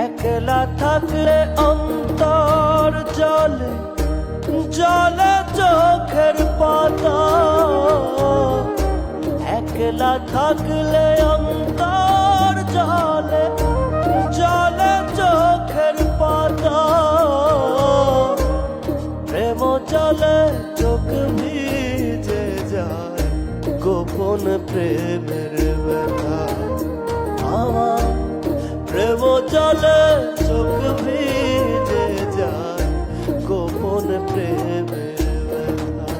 একলা থাকলে অন্তর জলে জলে চোখের পাতা, একলা থাকলে অন্তর জলে জলে চোখের পাতা, প্রেম জলে চোখ ভিজে যায় গোপন প্রেমের ব্যথা। আমার প্রেম জলে চোখ ভিজে যায় গোপন প্রেমের ব্যথা।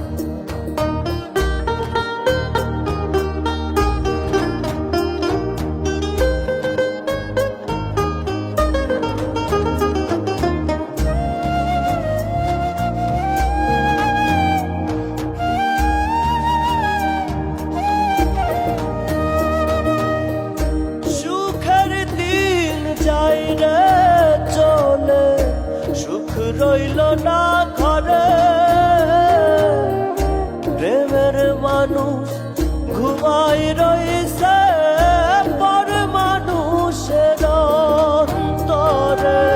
চলে সুখ রইল না ঘরে, প্রেমের মানুষ ঘুমাই রইছে পর মানুষের অন্তরে।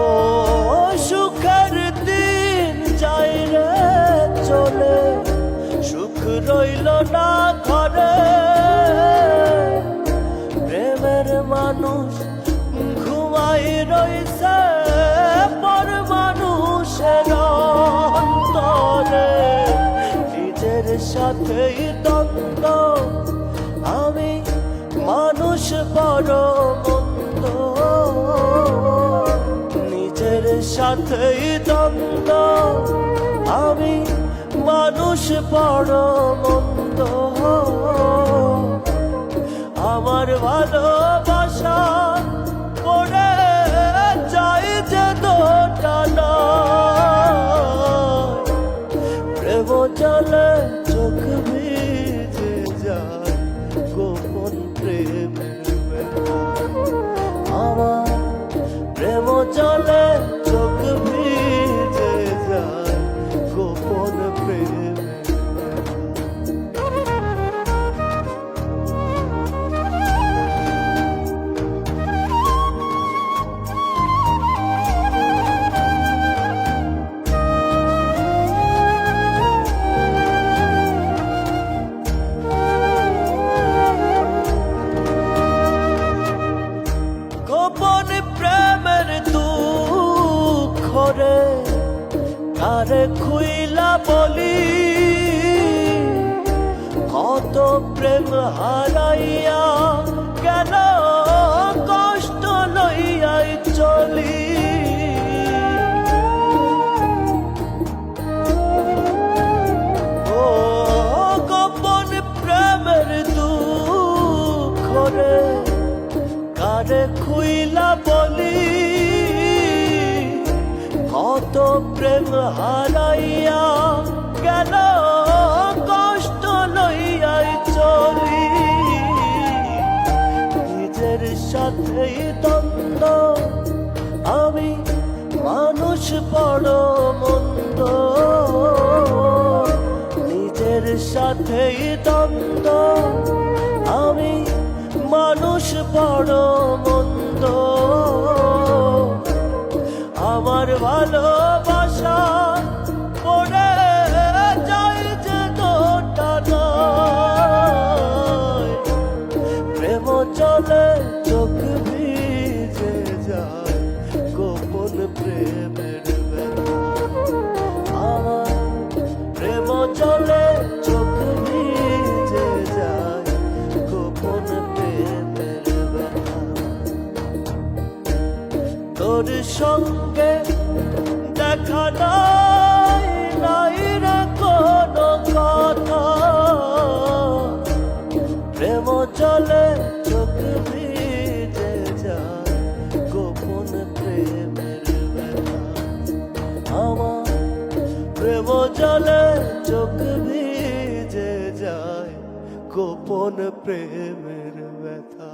ও সুখের দিন যাই রে চলে, সুখ রইল না ঘরে, প্রেমের মানুষ ঘুমাই রইছে পর মানুষের অন্তরে। নিজের সাথেই দ্বন্দ্ব, আমি মানুষ বড় মন্দ, নিজের সাথেই দ্বন্দ্ব, আমি মানুষ বড় মন্দ। আমার ভালোবাসা পড়ে যাই যে দোটানা, প্রেম জলে চোখ ভিজে যায় গোপন প্রেমের ব্যথা। আমার প্রেম জলে চোখ ভিজে যায় গোপন প্রেমের। গোপন প্রেমের দুঃখ রে কারে খুইলা বলি, কত প্রেম হারাইয়া কেন কষ্ট লইয়াই চলি। ও গোপন প্রেমের দুঃখ রে কারে খুইলা বলি, কত প্রেম হারাইয়া গেল কষ্ট লইয়াই চলি। নিজের সাথেই দ্বন্দ্ব, আমি মানুষ বড় মন্দ, নিজের সাথেই দ্বন্দ্ব, আমি মানুষ বড় মন্দ। আমার ভালোবাসা পড়ে যাই যে দোটানা, প্রেম চলে চোখ ভিজে যায় গোপন প্রেমের ব্যথা। আমার প্রেম চলে চোখ ভিজে যায় গোপন প্রেমের ব্যথা। তোর সঙ্গে দেখা নাই নাই রে কোনো কথা, প্রেম চলে চোখ ভিজে যায় গোপন প্রেমের ব্যথা। আমার প্রেম চলে চোখ ভিজে যায় গোপন প্রেমের ব্যথা।